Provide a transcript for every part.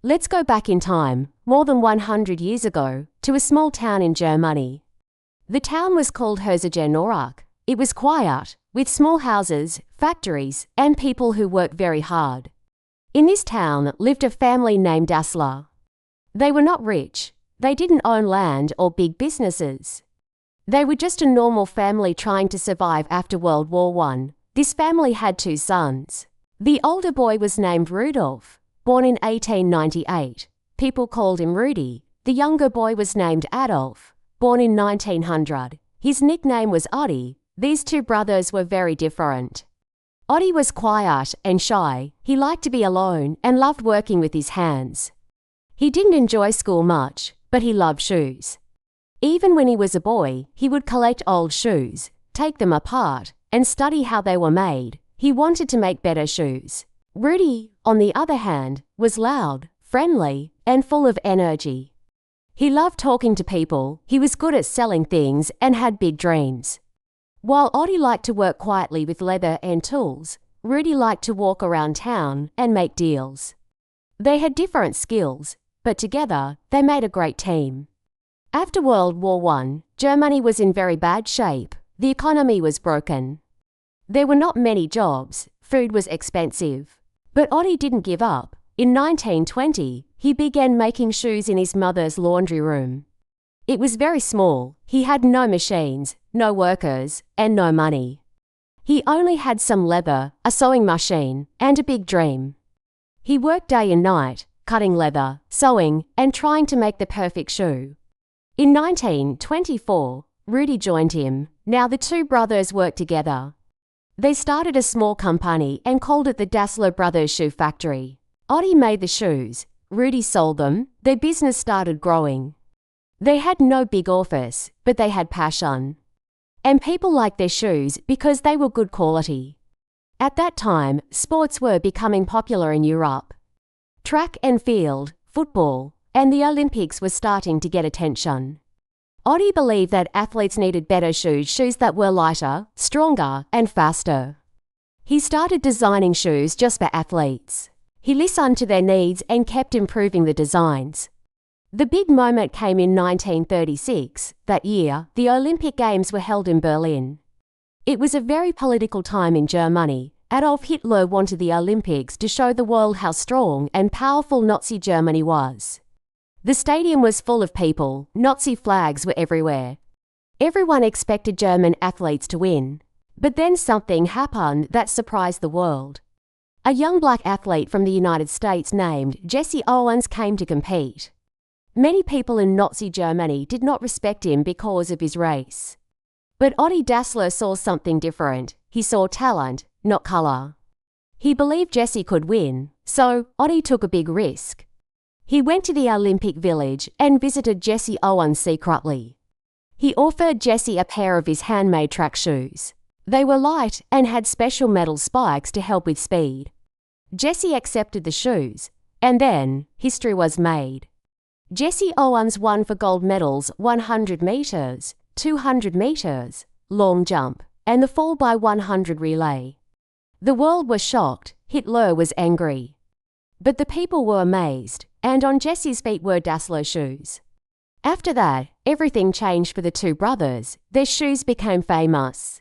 Let's go back in time, more than 100 years ago, to a small town in Germany. The town was called Herzogenaurach. It was quiet, with small houses, factories, and people who worked very hard. In this town lived a family named Dassler. They were not rich. They didn't own land or big businesses. They were just a normal family trying to survive after World War I. This family had two sons. The older boy was named Rudolf, born in 1898. People called him Rudy. The younger boy was named Adolf, born in 1900. His nickname was Oddy. These two brothers were very different. Oddy was quiet and shy. He liked to be alone and loved working with his hands. He didn't enjoy school much, but he loved shoes. Even when he was a boy, he would collect old shoes, take them apart, and study how they were made. He wanted to make better shoes. Rudy, on the other hand, was loud, friendly, and full of energy. He loved talking to people, he was good at selling things, and had big dreams. While Oddy liked to work quietly with leather and tools, Rudy liked to walk around town and make deals. They had different skills, but together they made a great team. After World War I, Germany was in very bad shape. The economy was broken. There were not many jobs, food was expensive. But Oddy didn't give up. In 1920, he began making shoes in his mother's laundry room. It was very small. He had no machines, no workers, and no money. He only had some leather, a sewing machine, and a big dream. He worked day and night, cutting leather, sewing, and trying to make the perfect shoe. In 1924, Rudy joined him. Now the two brothers worked together. They started a small company and called it the Dassler Brothers Shoe Factory. Oddy made the shoes. Rudy sold them. Their business started growing. They had no big office, but they had passion. And people liked their shoes because they were good quality. At that time, sports were becoming popular in Europe. Track and field, football, and the Olympics were starting to get attention. Oddy believed that athletes needed better shoes that were lighter, stronger, and faster. He started designing shoes just for athletes. He listened to their needs and kept improving the designs. The big moment came in 1936. That year, the Olympic Games were held in Berlin. It was a very political time in Germany. Adolf Hitler wanted the Olympics to show the world how strong and powerful Nazi Germany was. The stadium was full of people. Nazi flags were everywhere. Everyone expected German athletes to win. But then something happened that surprised the world. A young black athlete from the United States named Jesse Owens came to compete. Many people in Nazi Germany did not respect him because of his race. But Oddy Dassler saw something different. He saw talent, not color. He believed Jesse could win, so Oddy took a big risk. He went to the Olympic Village and visited Jesse Owens secretly. He offered Jesse a pair of his handmade track shoes. They were light and had special metal spikes to help with speed. Jesse accepted the shoes, and then history was made. Jesse Owens won for gold medals 100 meters, 200 meters, long jump, and the 4x100 relay. The world was shocked. Hitler was angry. But the people were amazed, and on Jesse's feet were Dassler shoes. After that, everything changed for the two brothers. Their shoes became famous.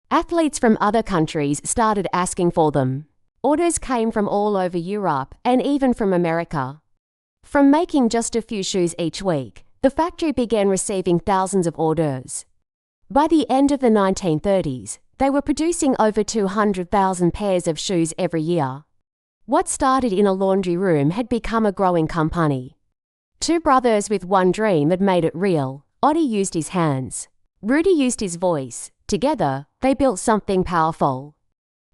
Athletes from other countries started asking for them. Orders came from all over Europe and even from America. From making just a few shoes each week, the factory began receiving thousands of orders. By the end of the 1930s, they were producing over 200,000 pairs of shoes every year. What started in a laundry room had become a growing company. Two brothers with one dream had made it real. Oddy used his hands. Rudy used his voice. Together, they built something powerful.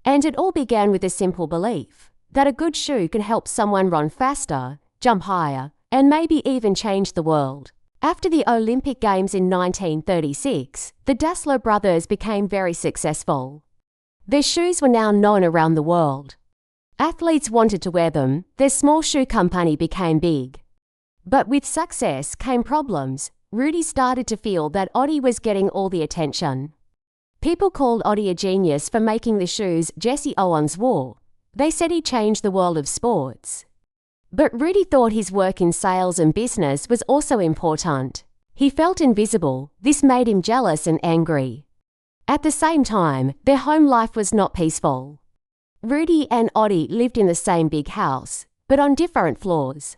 And it all began with a simple belief that a good shoe can help someone run faster, jump higher, and maybe even change the world. After the Olympic Games in 1936, the Dassler brothers became very successful. Their shoes were now known around the world. Athletes wanted to wear them. Their small shoe company became big. But with success came problems. Rudy started to feel that Oddy was getting all the attention. People called Oddy a genius for making the shoes Jesse Owens wore. They said he changed the world of sports. But Rudy thought his work in sales and business was also important. He felt invisible. This made him jealous and angry. At the same time, their home life was not peaceful. Rudy and Oddie lived in the same big house, but on different floors.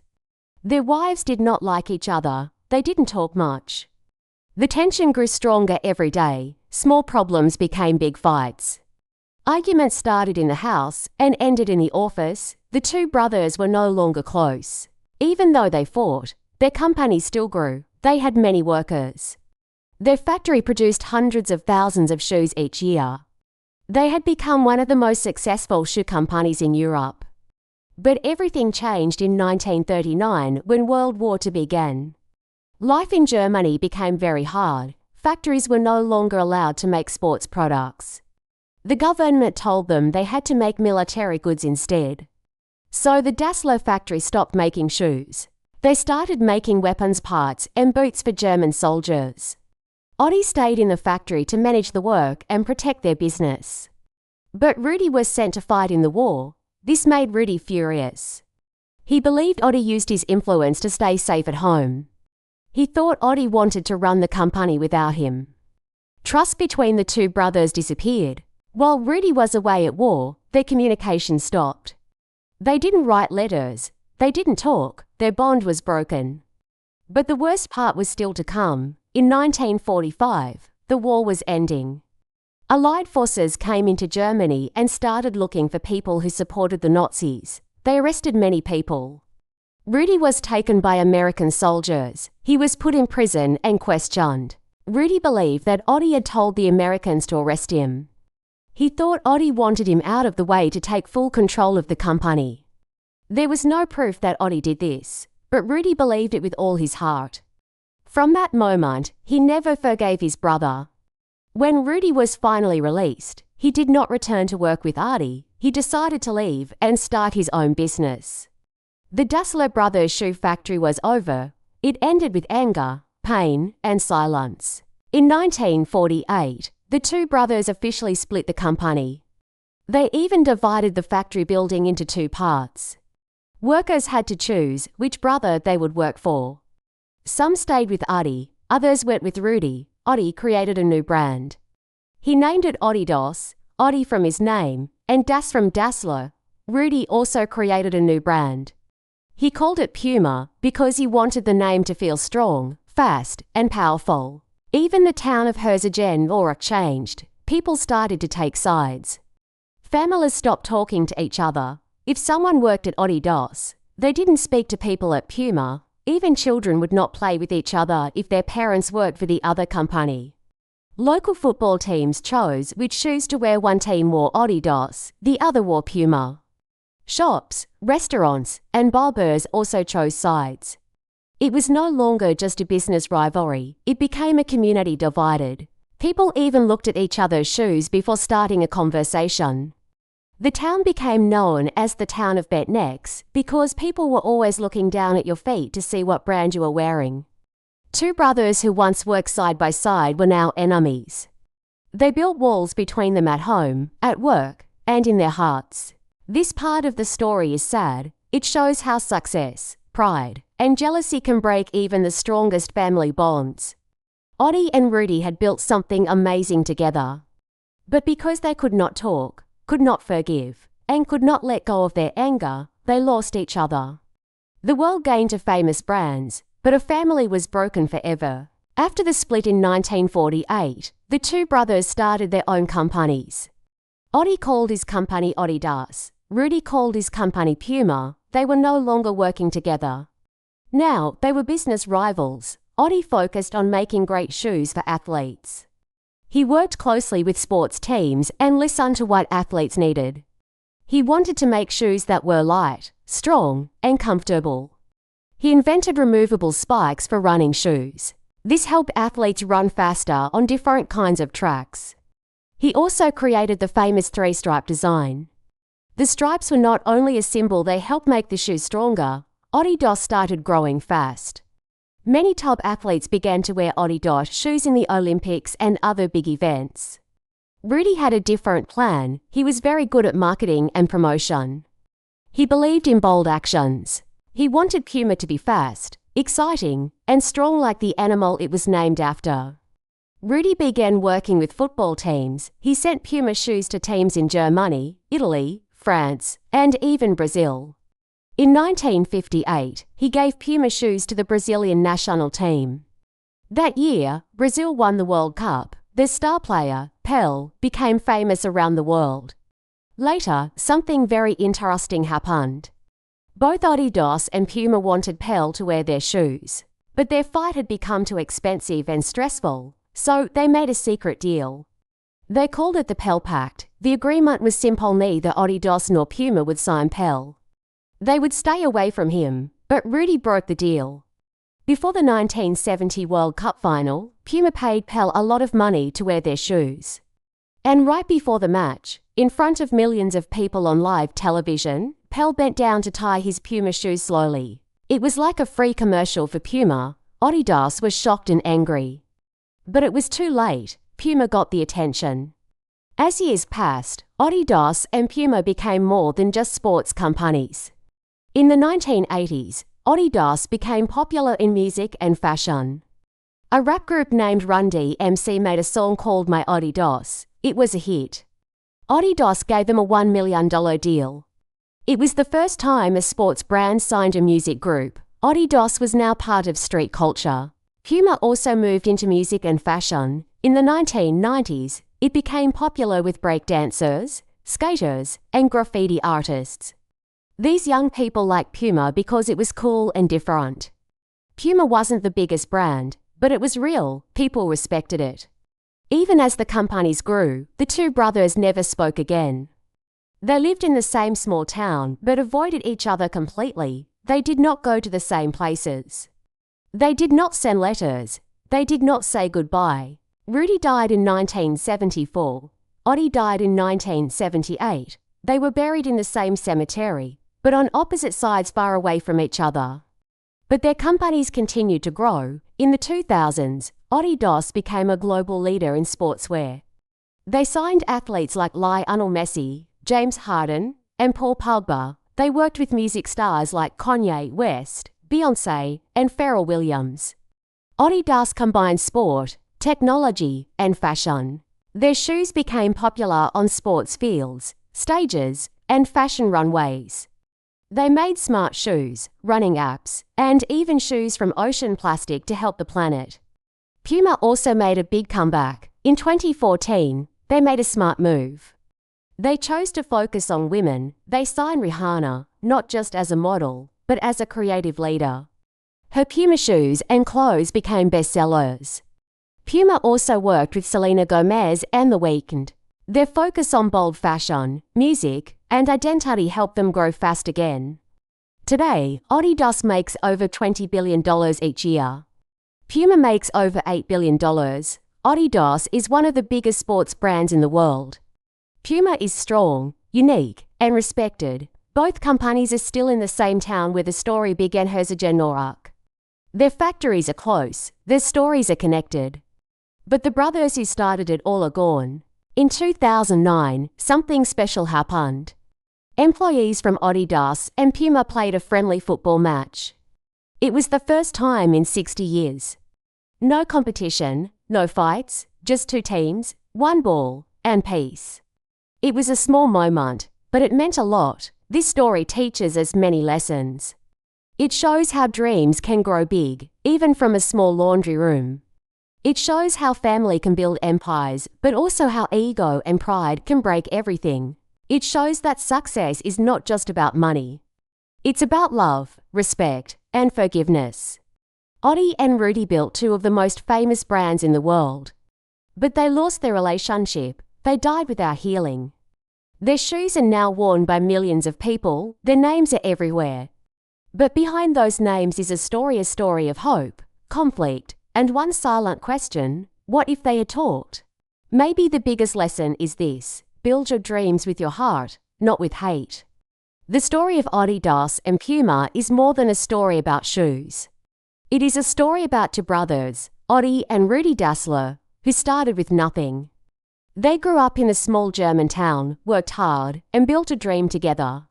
Their wives did not like each other. They didn't talk much. The tension grew stronger every day. Small problems became big fights. Arguments started in the house and ended in the office. The two brothers were no longer close. Even though they fought, their company still grew. They had many workers. Their factory produced hundreds of thousands of shoes each year. They had become one of the most successful shoe companies in Europe. But everything changed in 1939 when World War II began. Life in Germany became very hard. Factories were no longer allowed to make sports products. The government told them they had to make military goods instead. So the Dassler factory stopped making shoes. They started making weapons parts and boots for German soldiers. Oddie stayed in the factory to manage the work and protect their business. But Rudy was sent to fight in the war. This made Rudy furious. He believed Oddie used his influence to stay safe at home. He thought Oddie wanted to run the company without him. Trust between the two brothers disappeared. While Rudy was away at war, their communication stopped. They didn't write letters. They didn't talk. Their bond was broken. But the worst part was still to come. In 1945, the war was ending. Allied forces came into Germany and started looking for people who supported the Nazis. They arrested many people. Rudy was taken by American soldiers. He was put in prison and questioned. Rudy believed that Oddie had told the Americans to arrest him. He thought Oddie wanted him out of the way to take full control of the company. There was no proof that Oddie did this, but Rudy believed it with all his heart. From that moment, he never forgave his brother. When Rudy was finally released, he did not return to work with Oddie. He decided to leave and start his own business. The Dassler brothers' shoe factory was over. It ended with anger, pain, and silence. In 1948, the two brothers officially split the company. They even divided the factory building into two parts. Workers had to choose which brother they would work for. Some stayed with Oddie, others went with Rudy. Oddie created a new brand. He named it Adidas, Oddie from his name, and Das from Dassler. Rudy also created a new brand. He called it Puma because he wanted the name to feel strong, fast, and powerful. Even the town of Herzogenaurach changed. People started to take sides. Families stopped talking to each other. If someone worked at Adidas, they didn't speak to people at Puma. Even children would not play with each other if their parents worked for the other company. Local football teams chose which shoes to wear. One team wore Adidas, the other wore Puma. Shops, restaurants, and barbers also chose sides. It was no longer just a business rivalry, it became a community divided. People even looked at each other's shoes before starting a conversation. The town became known as the town of bent necks because people were always looking down at your feet to see what brand you were wearing. Two brothers who once worked side by side were now enemies. They built walls between them at home, at work, and in their hearts. This part of the story is sad. It shows how success, pride, and jealousy can break even the strongest family bonds. Oddie and Rudy had built something amazing together. But because they could not talk, could not forgive, and could not let go of their anger, they lost each other. The world gained a famous brands, but a family was broken forever. After the split in 1948, the two brothers started their own companies. Oddie called his company Adidas. Rudy called his company Puma. They were no longer working together. Now, they were business rivals. Oddie focused on making great shoes for athletes. He worked closely with sports teams and listened to what athletes needed. He wanted to make shoes that were light, strong, and comfortable. He invented removable spikes for running shoes. This helped athletes run faster on different kinds of tracks. He also created the famous three-stripe design. The stripes were not only a symbol, they helped make the shoes stronger. Adidas started growing fast. Many top athletes began to wear Adidas shoes in the Olympics and other big events. Rudy had a different plan. He was very good at marketing and promotion. He believed in bold actions. He wanted Puma to be fast, exciting, and strong like the animal it was named after. Rudi began working with football teams. He sent Puma shoes to teams in Germany, Italy, France, and even Brazil. In 1958, he gave Puma shoes to the Brazilian national team. That year, Brazil won the World Cup. Their star player, Pelé, became famous around the world. Later, something very interesting happened. Both Adidas and Puma wanted Pelé to wear their shoes, but their fight had become too expensive and stressful, so they made a secret deal. They called it the Pelé Pact. The agreement was simple: neither Adidas nor Puma would sign Pelé. They would stay away from him, but Rudi broke the deal. Before the 1970 World Cup final, Puma paid Pelé a lot of money to wear their shoes. And right before the match, in front of millions of people on live television, Pelé bent down to tie his Puma shoes slowly. It was like a free commercial for Puma. Adidas was shocked and angry. But it was too late. Puma got the attention. As years passed, Adidas and Puma became more than just sports companies. In the 1980s, Adidas became popular in music and fashion. A rap group named Run DMC made a song called My Adidas. It was a hit. Adidas gave them a $1 million deal. It was the first time a sports brand signed a music group. Adidas was now part of street culture. Puma also moved into music and fashion. In the 1990s, it became popular with breakdancers, skaters, and graffiti artists. These young people liked Puma because it was cool and different. Puma wasn't the biggest brand, but it was real. People respected it. Even as the companies grew, the two brothers never spoke again. They lived in the same small town but avoided each other completely. They did not go to the same places. They did not send letters. They did not say goodbye. Rudi died in 1974. Adi died in 1978. They were buried in the same cemetery, but on opposite sides far away from each other. But their companies continued to grow. In the 2000s, Adidas became a global leader in sportswear. They signed athletes like Lionel Messi, James Harden, and Paul Pogba. They worked with music stars like Kanye West, Beyoncé, and Pharrell Williams. Adidas combined sport, technology, and fashion. Their shoes became popular on sports fields, stages, and fashion runways. They made smart shoes, running apps, and even shoes from ocean plastic to help the planet. Puma also made a big comeback. In 2014, they made a smart move. They chose to focus on women. They signed Rihanna, not just as a model, but as a creative leader. Her Puma shoes and clothes became bestsellers. Puma also worked with Selena Gomez and The Weeknd. Their focus on bold fashion, music, and identity helped them grow fast again. Today, Adidas makes over $20 billion each year. Puma makes over $8 billion. Adidas is one of the biggest sports brands in the world. Puma is strong, unique, and respected. Both companies are still in the same town where the story began, Herzogenaurach. Their factories are close, their stories are connected. But the brothers who started it all are gone. In 2009, something special happened. Employees from Adidas and Puma played a friendly football match. It was the first time in 60 years. No competition, no fights, just two teams, one ball, and peace. It was a small moment, but it meant a lot. This story teaches us many lessons. It shows how dreams can grow big, even from a small laundry room. It shows how family can build empires, but also how ego and pride can break everything. It shows that success is not just about money. It's about love, respect, and forgiveness. Adi and Rudi built two of the most famous brands in the world. But they lost their relationship. They died without healing. Their shoes are now worn by millions of people. Their names are everywhere. But behind those names is a story of hope, conflict, and one silent question: what if they had talked? Maybe the biggest lesson is this: build your dreams with your heart, not with hate. The story of Adidas and Puma is more than a story about shoes. It is a story about two brothers, Adi and Rudi Dassler, who started with nothing. They grew up in a small German town, worked hard, and built a dream together.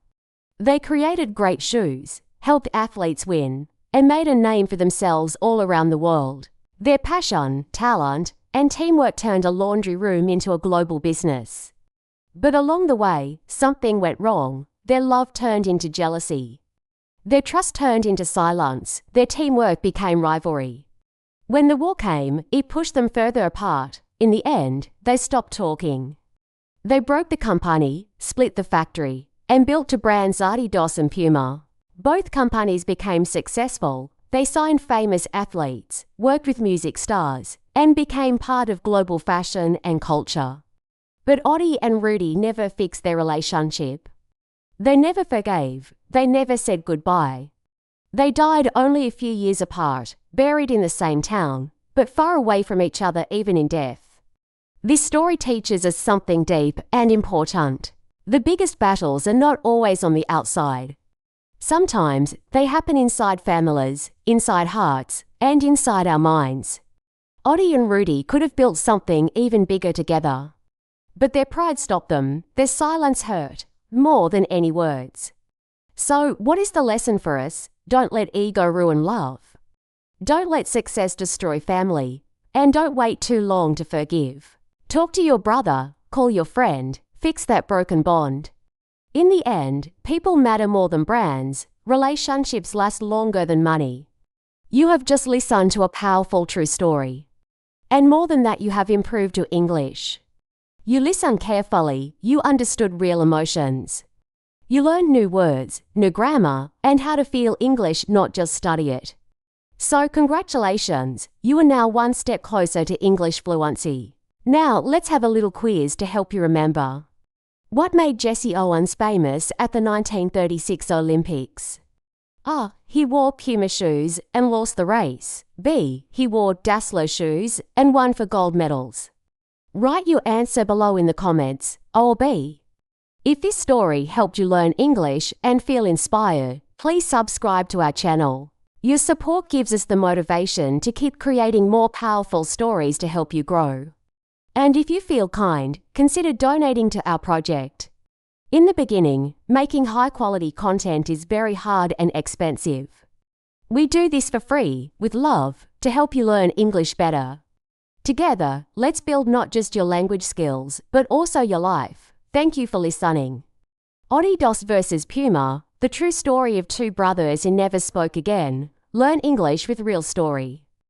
They created great shoes, helped athletes win, and made a name for themselves all around the world. Their passion, talent, and teamwork turned a laundry room into a global business. But along the way, something went wrong. Their love turned into jealousy. Their trust turned into silence. Their teamwork became rivalry. When the war came, it pushed them further apart. In the end, they stopped talking. They broke the company, split the factory, and built two brands, Adidas and Puma. Both companies became successful. They signed famous athletes, worked with music stars, and became part of global fashion and culture. But Adi and Rudy never fixed their relationship. They never forgave. They never said goodbye. They died only a few years apart, buried in the same town, but far away from each other even in death. This story teaches us something deep and important. The biggest battles are not always on the outside. Sometimes they happen inside families, inside hearts, and inside our minds. Adi and Rudy could have built something even bigger together. But their pride stopped them. Their silence hurt more than any words. So, what is the lesson for us? Don't let ego ruin love. Don't let success destroy family. And don't wait too long to forgive. Talk to your brother, call your friend, fix that broken bond. In the end, people matter more than brands. Relationships last longer than money. You have just listened to a powerful true story. And more than that, you have improved your English. You listened carefully, you understood real emotions. You learned new words, new grammar, and how to feel English, not just study it. So congratulations, you are now one step closer to English fluency. Now let's have a little quiz to help you remember. What made Jesse Owens famous at the 1936 Olympics? A. He wore Puma shoes and lost the race. B. He wore Dassler shoes and won for gold medals. Write your answer below in the comments, A or B. If this story helped you learn English and feel inspired, please subscribe to our channel. Your support gives us the motivation to keep creating more powerful stories to help you grow. And if you feel kind, consider donating to our project. In the beginning, making high-quality content is very hard and expensive. We do this for free, with love, to help you learn English better. Together, let's build not just your language skills, but also your life. Thank you for listening. Adidas vs Puma, the true story of two brothers who never spoke again. Learn English with real story.